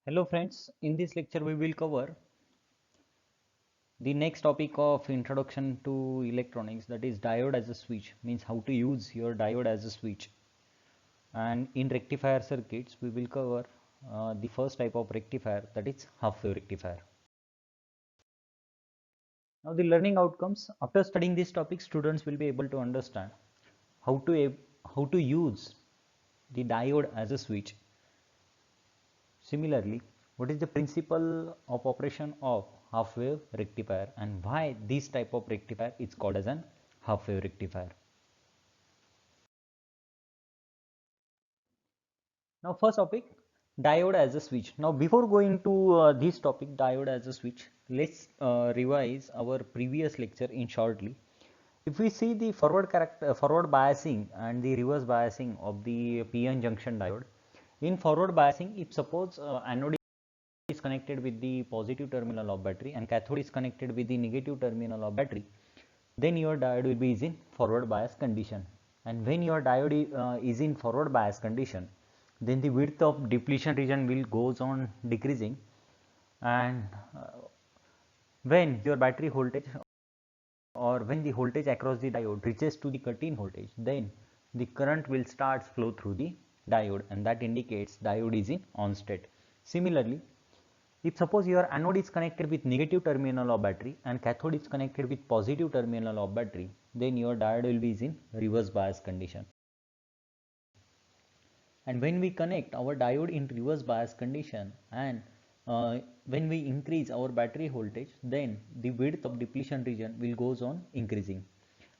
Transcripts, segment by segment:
Hello friends, in this lecture we will cover the next topic of introduction to electronics, that is diode as a switch, means how to use your diode as a switch. And in rectifier circuits we will cover the first type of rectifier, that is half wave rectifier. Now the learning outcomes, after studying this topic students will be able to understand how to use the diode as a switch. Similarly, what is the principle of operation of half wave rectifier and why this type of rectifier is called as an half wave rectifier. Now first topic, diode as a switch. Now before going to this topic, diode as a switch, let's revise our previous lecture in shortly. If we see the forward biasing and the reverse biasing of the PN junction diode, in forward biasing, if suppose anode is connected with the positive terminal of battery and cathode is connected with the negative terminal of battery, then your diode will be in forward bias condition. And when your diode is in forward bias condition, then the width of depletion region will goes on decreasing, and when your battery voltage or when the voltage across the diode reaches to the cut-in voltage, then the current will start flow through the diode, and that indicates diode is in on state. Similarly, if suppose your anode is connected with negative terminal of battery and cathode is connected with positive terminal of battery, then your diode will be in reverse bias condition. And when we connect our diode in reverse bias condition and when we increase our battery voltage, then the width of depletion region will goes on increasing.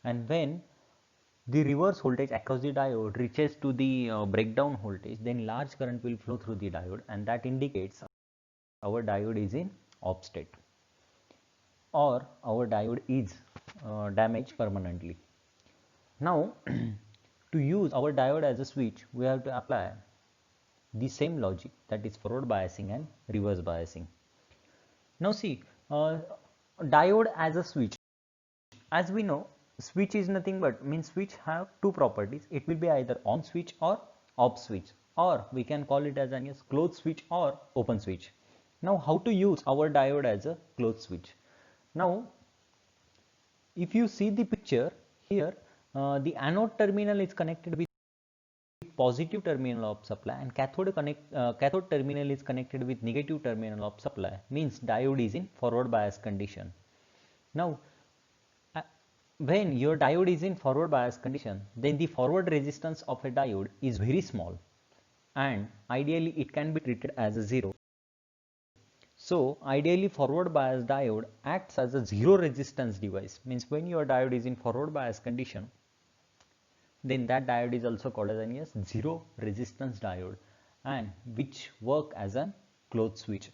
And when the reverse voltage across the diode reaches to the breakdown voltage, then large current will flow through the diode, and that indicates our diode is in off state or our diode is damaged permanently. Now to use our diode as a switch, we have to apply the same logic, that is forward biasing and reverse biasing. Now see, diode as a switch, as we know, switch is nothing but means switch have two properties. It will be either on switch or off switch, or we can call it as a closed switch or open switch. Now how to use our diode as a closed switch? Now if you see the picture here, the anode terminal is connected with positive terminal of supply and cathode terminal is connected with negative terminal of supply, means diode is in forward bias condition. Now when your diode is in forward bias condition, then the forward resistance of a diode is very small and ideally it can be treated as a zero. So ideally forward bias diode acts as a zero resistance device, means when your diode is in forward bias condition, then that diode is also called as a zero resistance diode, and which work as a closed switch.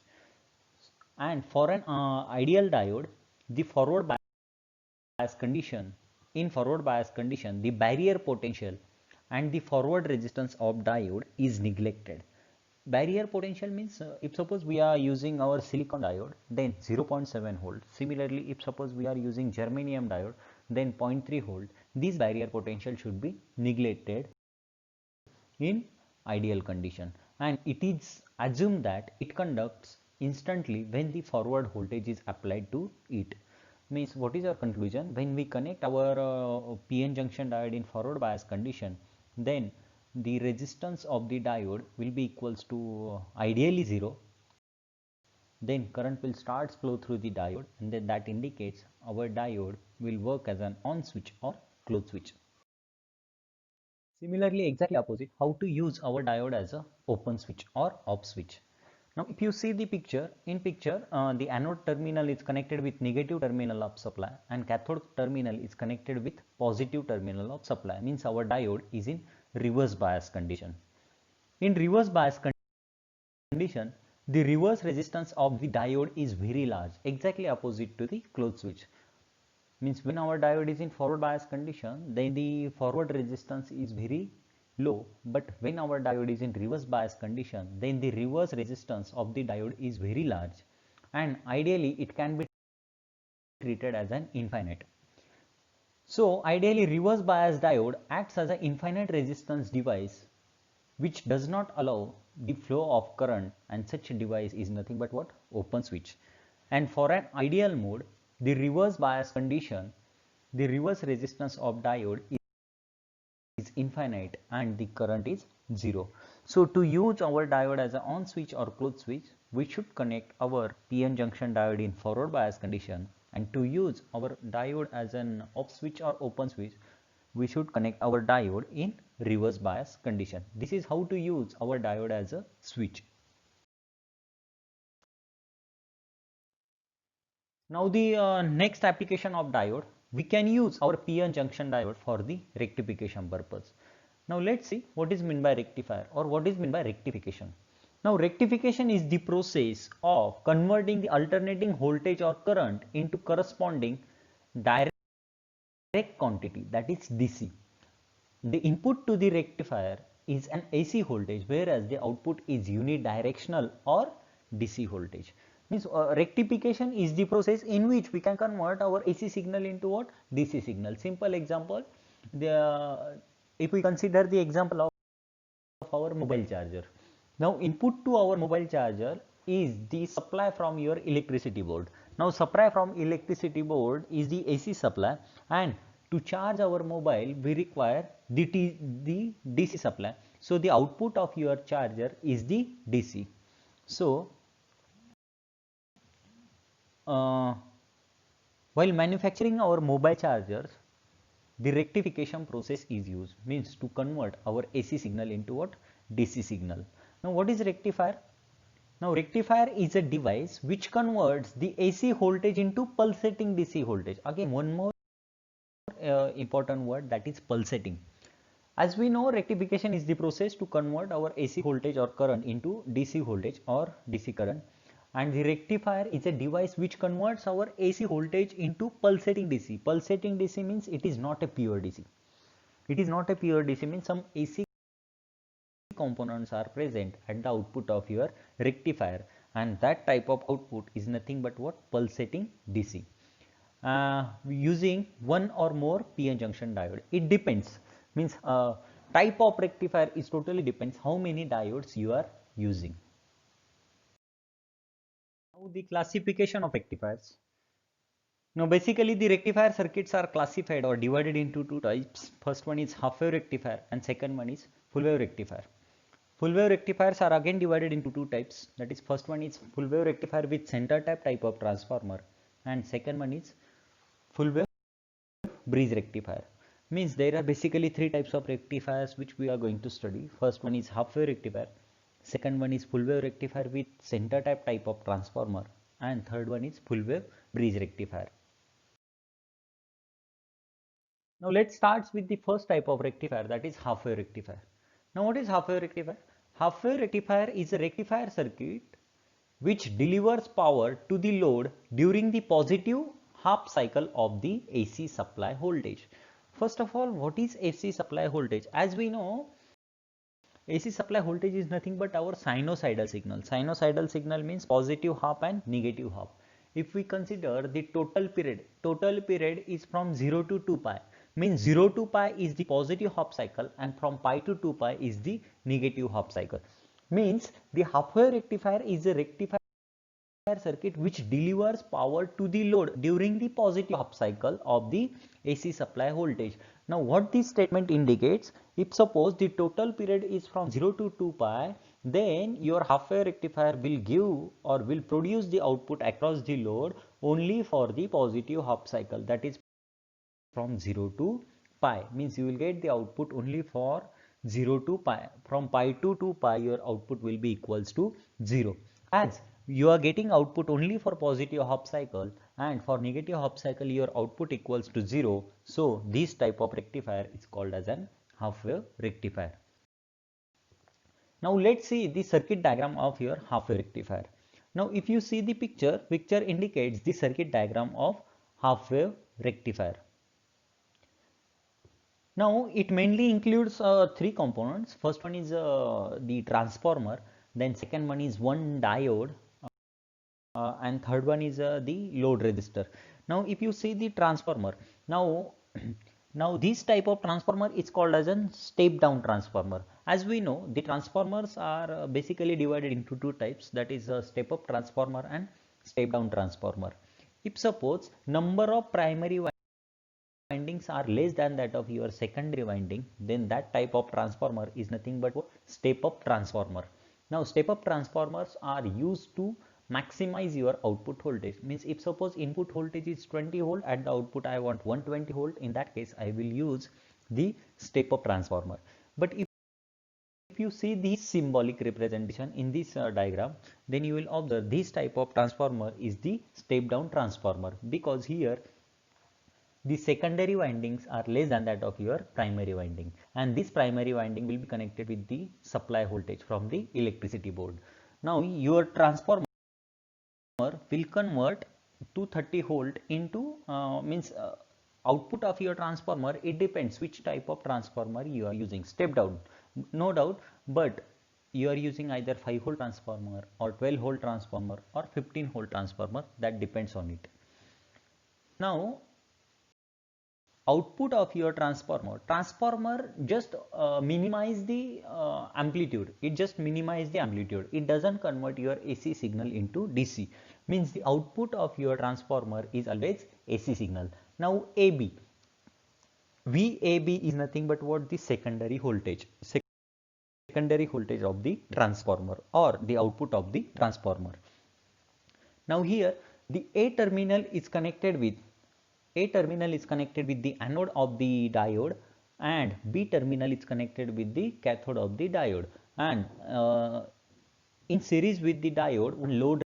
And for an ideal diode, the forward bias condition, in forward bias condition, the barrier potential and the forward resistance of diode is neglected. Barrier potential means if suppose we are using our silicon diode, then 0.7 volt. Similarly, if suppose we are using germanium diode, then 0.3 volt. This barrier potential should be neglected in ideal condition, and it is assumed that it conducts instantly when the forward voltage is applied to it. Means what is our conclusion? When we connect our PN junction diode in forward bias condition, then the resistance of the diode will be equals to ideally 0. Then current will start flow through the diode, and then that indicates our diode will work as an on switch or closed switch. Similarly, exactly opposite, how to use our diode as a open switch or off switch. Now if you see the picture, in picture the anode terminal is connected with negative terminal of supply and cathode terminal is connected with positive terminal of supply, means our diode is in reverse bias condition. In reverse bias condition, the reverse resistance of the diode is very large, exactly opposite to the closed switch. Means when our diode is in forward bias condition, then the forward resistance is very low, but when our diode is in reverse bias condition, then the reverse resistance of the diode is very large, and ideally it can be treated as an infinite. So ideally reverse bias diode acts as an infinite resistance device which does not allow the flow of current, and such a device is nothing but what? Open switch. And for an ideal mode, the reverse bias condition, the reverse resistance of diode is infinite and the current is 0. So to use our diode as an on switch or closed switch, we should connect our PN junction diode in forward bias condition, and to use our diode as an off switch or open switch, we should connect our diode in reverse bias condition. This is how to use our diode as a switch. Now the next application of diode, we can use our PN junction diode for the rectification purpose. Now let's see what is meant by rectifier or what is meant by rectification. Now rectification is the process of converting the alternating voltage or current into corresponding direct quantity, that is DC. The input to the rectifier is an AC voltage, whereas the output is unidirectional or DC voltage. Means rectification is the process in which we can convert our AC signal into what? DC signal. Simple example, if we consider the example of our mobile charger. Now input to our mobile charger is the supply from your electricity board. Now supply from electricity board is the AC supply, and to charge our mobile we require the DC supply. So the output of your charger is the DC. So while manufacturing our mobile chargers, the rectification process is used, means to convert our AC signal into what? DC signal. Now what is rectifier? Now rectifier is a device which converts the AC voltage into pulsating DC voltage. Again, one more important word, that is pulsating. As we know, rectification is the process to convert our AC voltage or current into DC voltage or DC current, and the rectifier is a device which converts our AC voltage into pulsating DC. Pulsating DC means it is not a pure DC. It is not a pure DC means some AC components are present at the output of your rectifier, and that type of output is nothing but what? Pulsating DC. Using one or more PN junction diode. It depends, means type of rectifier is totally depends how many diodes you are using. Now the classification of rectifiers. Now basically the rectifier circuits are classified or divided into two types. First one is half wave rectifier and second one is full wave rectifier. Full wave rectifiers are again divided into two types, that is first one is full wave rectifier with center tap type of transformer, and second one is full wave bridge rectifier. Means there are basically three types of rectifiers which we are going to study. First one is half wave rectifier, second one is full wave rectifier with center tap type of transformer, and third one is full wave bridge rectifier. Now let's start with the first type of rectifier, that is half wave rectifier. Now what is half wave rectifier? Half wave rectifier is a rectifier circuit which delivers power to the load during the positive half cycle of the AC supply voltage. First of all, what is AC supply voltage? As we know, AC supply voltage is nothing but our sinusoidal signal. Sinusoidal signal means positive half and negative half. If we consider the total period is from 0 to 2 pi. Means 0 to pi is the positive half cycle and from pi to 2 pi is the negative half cycle. Means the half wave rectifier is a rectifier circuit which delivers power to the load during the positive half cycle of the AC supply voltage. Now what this statement indicates, if suppose the total period is from 0 to 2 pi, then your half wave rectifier will give or will produce the output across the load only for the positive half cycle, that is from 0 to pi. Means you will get the output only for 0 to pi. From pi to 2 pi your output will be equals to 0. As you are getting output only for positive half cycle and for negative half cycle your output equals to 0. So this type of rectifier is called as an half wave rectifier. Now let's see the circuit diagram of your half wave rectifier. Now if you see the picture indicates the circuit diagram of half wave rectifier. Now it mainly includes three components. First one is the transformer, then second one is one diode, and third one is the load resistor. Now if you see the transformer, now this type of transformer is called as a step down transformer, As we know, the transformers are basically divided into two types, that is a step up transformer and step down transformer. If suppose number of primary windings are less than that of your secondary winding, then that type of transformer is nothing but step up transformer. Now step up transformers are used to maximize your output voltage. Means if suppose input voltage is 20 volt at the output I want 120 volt, in that case I will use the step up transformer. But if you see this symbolic representation in this diagram, then you will observe this type of transformer is the step down transformer, because here the secondary windings are less than that of your primary winding, and this primary winding will be connected with the supply voltage from the electricity board. Now your transformer will convert 230 volt into output of your transformer. It depends which type of transformer you are using. Step down, no doubt, but you are using either 5 volt transformer or 12 volt transformer or 15 volt transformer, that depends on it. Now output of your transformer just minimize the amplitude. It just minimize the amplitude. It doesn't convert your AC signal into DC. Means the output of your transformer is always AC signal. Now AB, VAB is nothing but what? The secondary voltage of the transformer, or the output of the transformer. Now here the A terminal is connected with the anode of the diode, and B terminal is connected with the cathode of the diode, and in series with the diode one load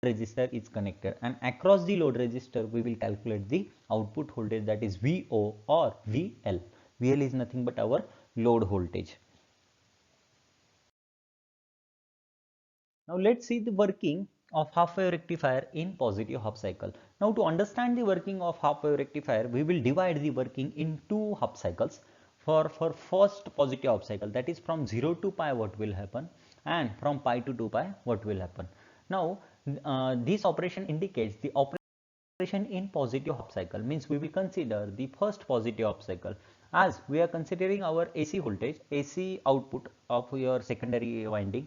resistor is connected, and across the load resistor we will calculate the output voltage, that is VO or VL. VL is nothing but our load voltage. Now let's see the working of half wave rectifier in positive half cycle. Now to understand the working of half wave rectifier, we will divide the working in two half cycles. For first positive half cycle, that is from 0 to pi what will happen, and from pi to 2 pi what will happen. Now this operation indicates the operation in positive half cycle. Means we will consider the first positive half cycle as we are considering our AC voltage, AC output of your secondary winding.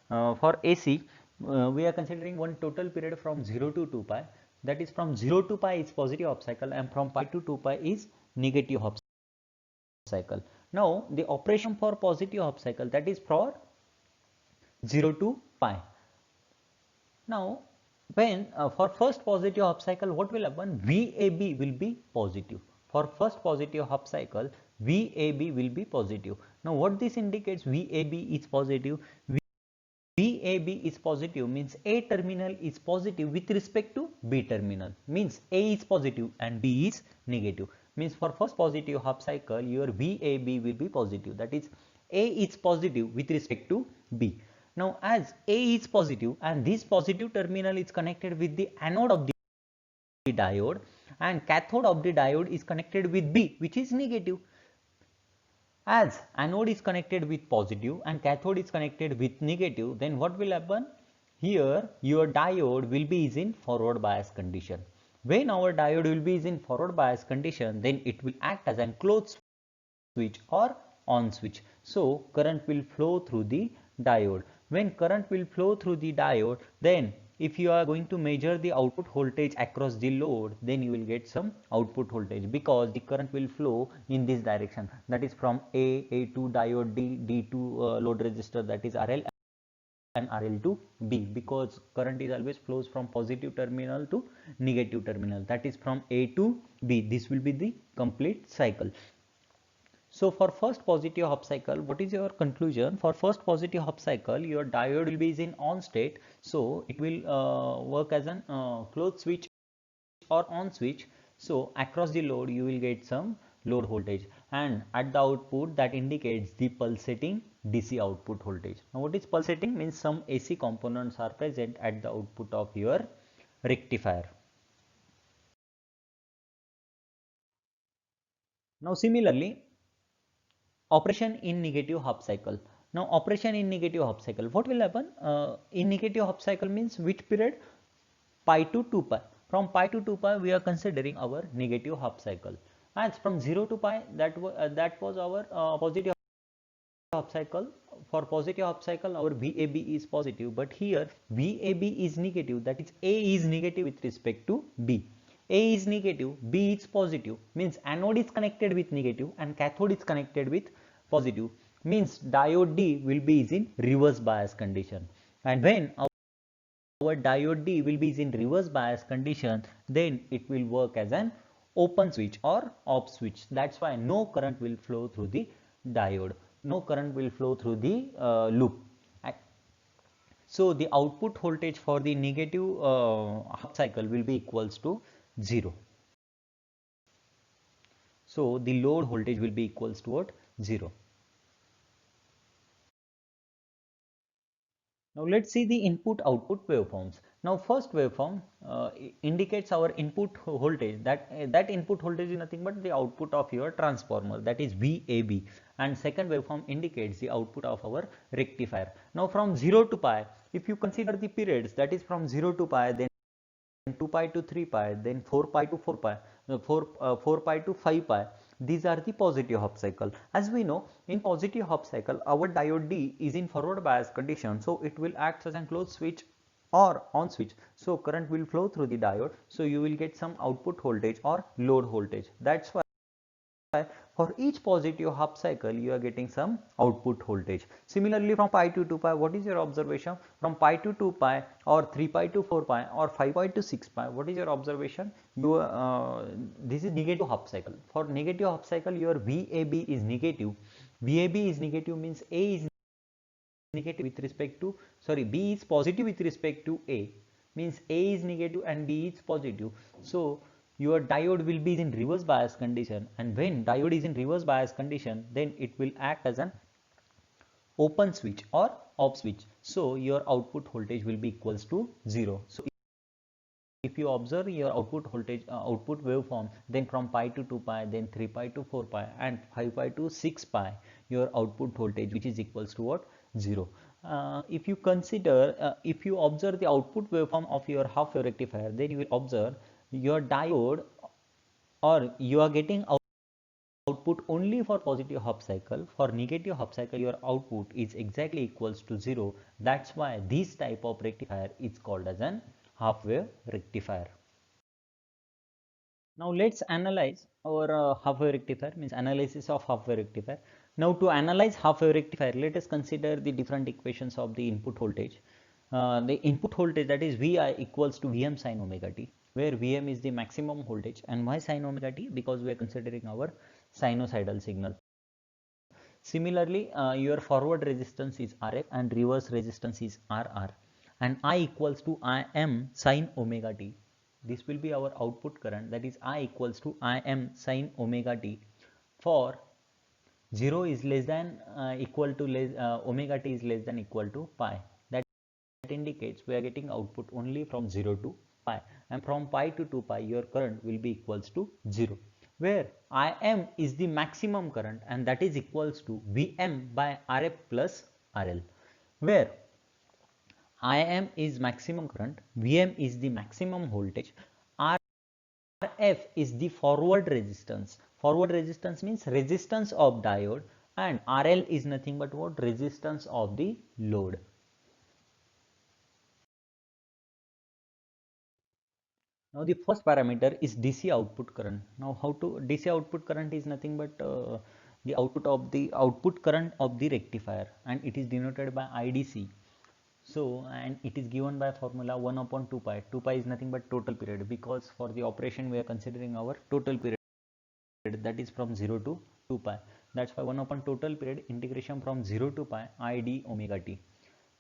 For AC, we are considering one total period from 0 to 2 pi, that is from 0 to pi is positive half cycle, and from pi to 2 pi is negative half cycle. Now the operation for positive half cycle, that is for 0 to pi. Now when for first positive half cycle, what will happen? VAB will be positive. For first positive half cycle, VAB will be positive. Now what this indicates? VAB is positive. VAB is positive means A terminal is positive with respect to B terminal, means A is positive and B is negative. Means for first positive half cycle, your VAB will be positive, that is A is positive with respect to B. Now as A is positive and this positive terminal is connected with the anode of the diode, and cathode of the diode is connected with B, which is negative. As anode is connected with positive and cathode is connected with negative, then what will happen? Here your diode will be in forward bias condition. When our diode will be in forward bias condition, then it will act as a closed switch or on switch. So current will flow through the diode. When current will flow through the diode, then if you are going to measure the output voltage across the load, then you will get some output voltage, because the current will flow in this direction, that is from A to diode D to load resistor, that is RL, and RL to B, because current is always flows from positive terminal to negative terminal, that is from A to B. This will be the complete cycle. So for first positive half cycle, what is your conclusion? For first positive half cycle, your diode will be in on state, so it will work as an closed switch or on switch. So across the load you will get some load voltage, and at the output that indicates the pulsating DC output voltage. Now what is pulsating? Means some AC components are present at the output of your rectifier. Now similarly, operation in negative half cycle. Now operation in negative half cycle, what will happen? In negative half cycle means which period? Pi to 2 pi. From pi to 2 pi we are considering our negative half cycle, and from 0 to pi that was our positive half cycle, for positive half cycle our VAB is positive, but here VAB is negative, that is A is negative with respect to B. A is negative, B is positive, means anode is connected with negative and cathode is connected with positive, means diode D will be is in reverse bias condition. And when our diode D will be in reverse bias condition, then it will work as an open switch or off switch. That's why no current will flow through the diode, no current will flow through the loop. So the output voltage for the negative half cycle will be equals to 0. So the load voltage will be equals to what? 0. Now let's see the input output waveforms. Now first waveform indicates our input voltage, that input voltage is nothing but the output of your transformer, that is VAB, and second waveform indicates the output of our rectifier. Now from 0 to pi, if you consider the periods, that is from 0 to pi, then 2 pi to 3 pi, then 4 pi to 4 pi, 4 pi to 5 pi. These are the positive half cycle. As we know, in positive half cycle, our diode D is in forward bias condition, so it will act as a closed switch or on switch. So current will flow through the diode, so you will get some output voltage or load voltage. That's why for each positive half cycle you are getting some output voltage. Similarly from pi to 2 pi, what is your observation? From pi to 2 pi or 3 pi to 4 pi or 5 pi to 6 pi, what is your observation? This is negative half cycle. For negative half cycle your VAB is negative. VAB is negative means A is negative with respect to, sorry, B is positive with respect to A, means A is negative and B is positive. So your diode will be in reverse bias condition, and when diode is in reverse bias condition, then it will act as an open switch or off switch. So your output voltage will be equals to 0. So if you observe your output voltage, output waveform, then from pi to 2 pi, then 3 pi to 4 pi and 5 pi to 6 pi, your output voltage which is equals to what? 0. If you consider, if you observe the output waveform of your half wave rectifier, then you will observe your diode, or you are getting output only for positive half cycle. For negative half cycle your output is exactly equals to 0. That's why this type of rectifier is called as an half wave rectifier. Now let's analyze our half wave rectifier, means analysis of half wave rectifier. Now to analyze half wave rectifier, let us consider the different equations of the input voltage. The input voltage, that is Vi equals to Vm sin omega t, where Vm is the maximum voltage and why sin omega t? Because we are considering our sinusoidal signal. Similarly, your forward resistance is Rf and reverse resistance is Rr, and I equals to Im sin omega t. This will be our output current, that is I equals to Im sin omega t for 0 is less than equal to omega t is less than equal to pi. That indicates we are getting output only from 0 to pi, and from pi to 2 pi your current will be equals to 0, where Im is the maximum current and that is equals to Vm by Rf plus RL, where Im is maximum current, Vm is the maximum voltage, Rf is the forward resistance. Forward resistance means resistance of diode, and RL is nothing but what? Resistance of the load. Now the first parameter is DC output current. Now how to DC output current is nothing but the output current of the rectifier, and it is denoted by IDC. So, and it is given by formula 1 upon 2 pi. 2 pi is nothing but total period, because for the operation we are considering our total period, that is from 0 to 2 pi. That's why 1 upon total period integration from 0 to pi I d omega t.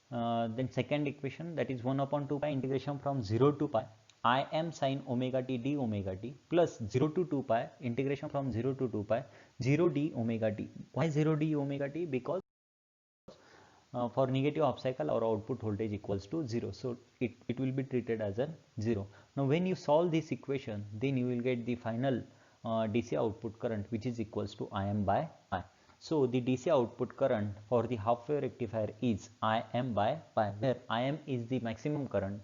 Then second equation, that is 1 upon 2 pi integration from 0 to pi I m sin omega t d omega t plus 0 to 2 pi integration from 0 to 2 pi 0 d omega t. Why 0 d omega t? Because for negative half cycle our output voltage equals to 0, so it will be treated as a 0. Now when you solve this equation, then you will get the final DC output current, which is equals to Im by pi. So the DC output current for the half wave rectifier is Im by pi, where Im is the maximum current.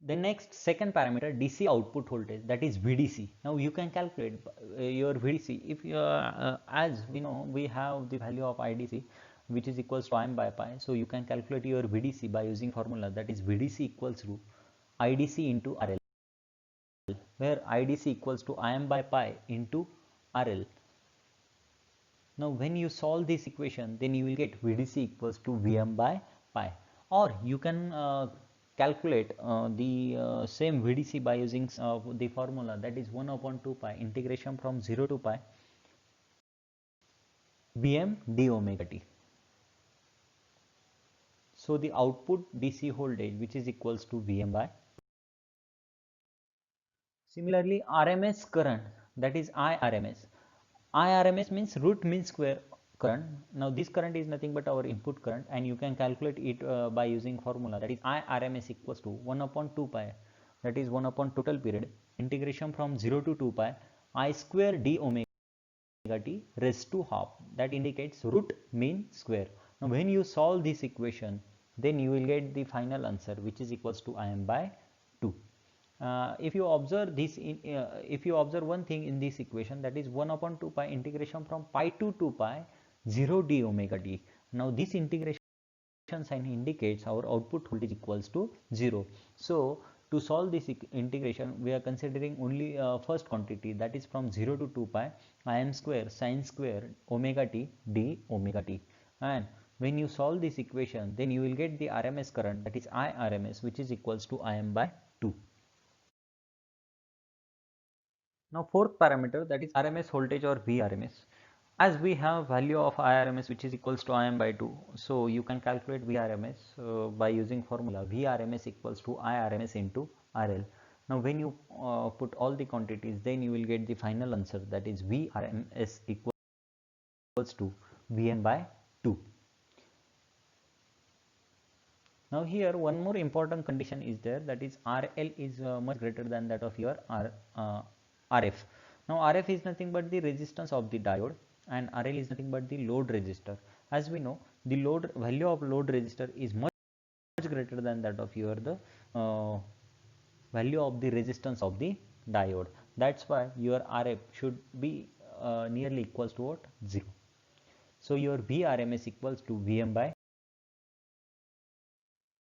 The next second parameter, DC output voltage, that is VDC. Now you can calculate your VDC. If you as we know, we have the value of IDC which is equals to Im by pi. So you can calculate your VDC by using formula, that is VDC equals to IDC into RL, where IDC equals to Im by pi into RL. Now when you solve this equation, then you will get VDC equals to Vm by pi, or you can calculate the same VDC by using the formula, that is 1 upon 2 pi integration from 0 to pi Vm d omega t. So the output DC voltage which is equals to Vm by. Similarly, RMS current, that is IRMS. IRMS means root mean square current. Now this current is nothing but our input current, and you can calculate it by using formula, that is IRMS equals to 1 upon 2 pi, that is 1 upon total period integration from 0 to 2 pi I square d omega t raised to half, that indicates root mean square. Now when you solve this equation, then you will get the final answer which is equals to Im by 2. If you observe this if you observe one thing in this equation, that is 1 upon 2 pi integration from pi to 2 pi 0 d omega t. Now this integration sign indicates our output voltage equals to 0. So to solve this integration, we are considering only first quantity, that is from 0 to 2 pi Im square sin square omega t d omega t. And when you solve this equation, then you will get the RMS current, that is IRMS, which is equals to Im by 2. Now fourth parameter, that is RMS voltage or VRMS. As we have value of IRMS which is equals to Im by 2, so you can calculate VRMS by using formula VRMS equals to IRMS into RL. Now when you put all the quantities, then you will get the final answer, that is VRMS equals to Vm by 2. Now here one more important condition is there, that is RL is much greater than that of your RF. Now RF is nothing but the resistance of the diode, and RL is nothing but the load resistor. As we know, the load value of load resistor is much greater than that of your the value of the resistance of the diode. That's why your RF should be nearly equals to what? 0. So your VRMS equals to Vm by.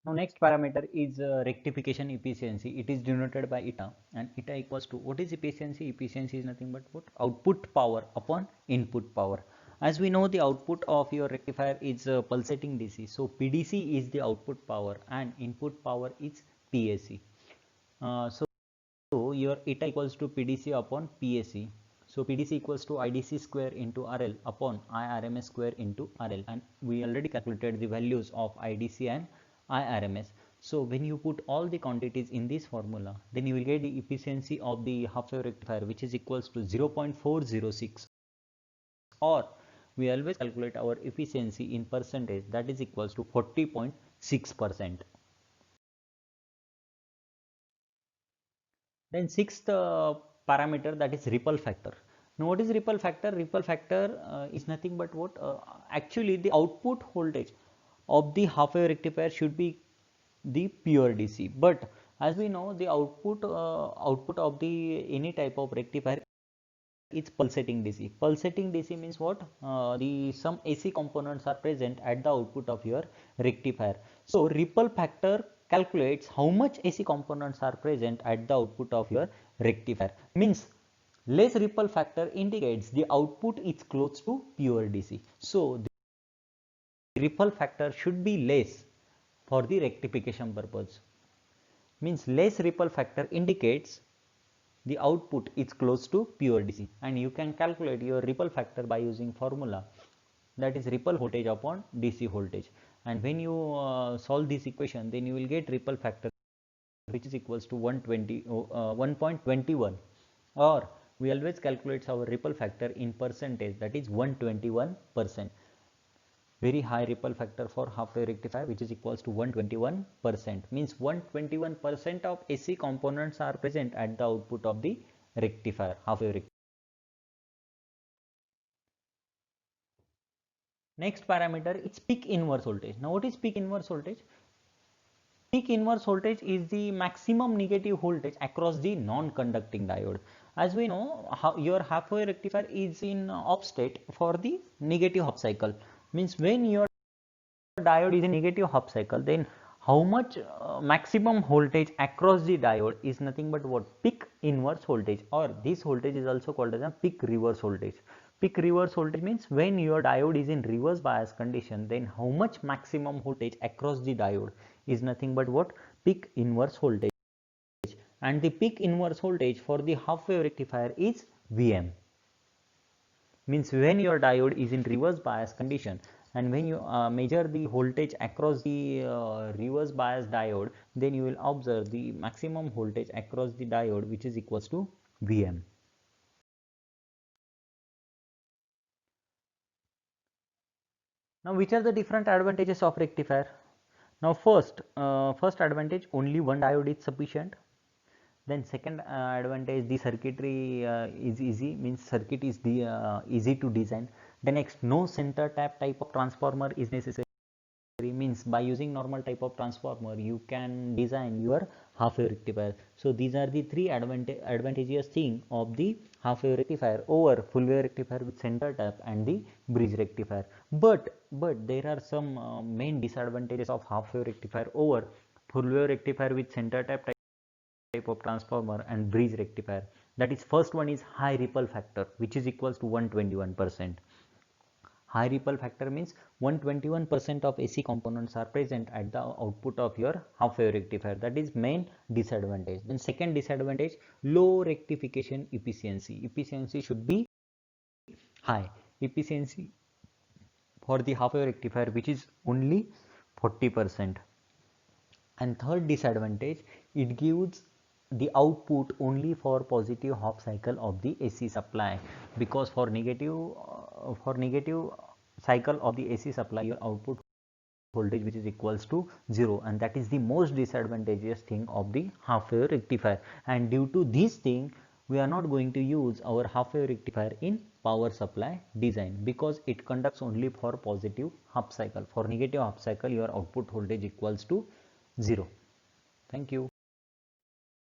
Now next parameter is rectification efficiency. It is denoted by eta, and eta equals to, what is efficiency? Efficiency is nothing but what? Output power upon input power. As we know, the output of your rectifier is pulsating DC. So PDC is the output power and input power is PAC. So your eta equals to PDC upon PAC. So PDC equals to IDC square into RL upon IRMS square into RL, and we already calculated the values of IDC and IRMS. So when you put all the quantities in this formula, then you will get the efficiency of the half wave rectifier which is equals to 0.406, or we always calculate our efficiency in percentage, that is equals to 40.6%. Then sixth parameter, that is ripple factor. Now what is ripple factor? Ripple factor is nothing but what? Actually the output voltage of the half wave rectifier should be the pure DC, but as we know, the output of the any type of rectifier is pulsating DC. Pulsating DC means what? The some AC components are present at the output of your rectifier. So ripple factor calculates how much AC components are present at the output of your rectifier. Means less ripple factor indicates the output is close to pure DC. So the ripple factor should be less for the rectification purpose. Means less ripple factor indicates the output is close to pure DC, and you can calculate your ripple factor by using formula, that is ripple voltage upon DC voltage. And when you solve this equation, then you will get ripple factor which is equals to 1.21, or we always calculate our ripple factor in percentage, that is 121%. Very high ripple factor for half wave rectifier which is equals to 121%, means 121% of AC components are present at the output of the rectifier, half wave rectifier. Next parameter is peak inverse voltage. Now what is peak inverse voltage? peak inverse voltage is the maximum negative voltage across the non-conducting diode. As we know, your half-wave rectifier is in off state for the negative half cycle. Means when your diode is in negative half cycle, then how much maximum voltage across the diode is nothing but what? Peak inverse voltage, or this voltage is also called as a peak reverse voltage. Peak reverse voltage means when your diode is in reverse bias condition, then how much maximum voltage across the diode is nothing but what? Peak inverse voltage. And the peak inverse voltage for the half wave rectifier is Vm. Means when your diode is in reverse bias condition, and when you measure the voltage across the reverse bias diode, then you will observe the maximum voltage across the diode, which is equals to Vm. Now, which are the different advantages of rectifier? Now, first advantage, only one diode is sufficient. Then second advantage, the circuitry is easy, means circuit is easy to design. The next, no center tap type of transformer is necessary, means by using normal type of transformer you can design your half wave rectifier. So these are the three advantageous thing of the half wave rectifier over full wave rectifier with center tap and the bridge rectifier. But there are some main disadvantages of half wave rectifier over full wave rectifier with center tap type of transformer and bridge rectifier. That is, first one is high ripple factor, which is equals to 121%. High ripple factor means 121% of AC components are present at the output of your half wave rectifier. That is main disadvantage. Then second disadvantage, low rectification efficiency. Efficiency should be high. Efficiency for the half wave rectifier, which is only 40%. And third disadvantage, it gives the output only for positive half cycle of the AC supply, because for negative cycle of the AC supply, your output voltage which is equals to 0, and that is the most disadvantageous thing of the half wave rectifier. And due to this thing, we are not going to use our half wave rectifier in power supply design, because it conducts only for positive half cycle. For negative half cycle, your output voltage equals to 0. Thank you.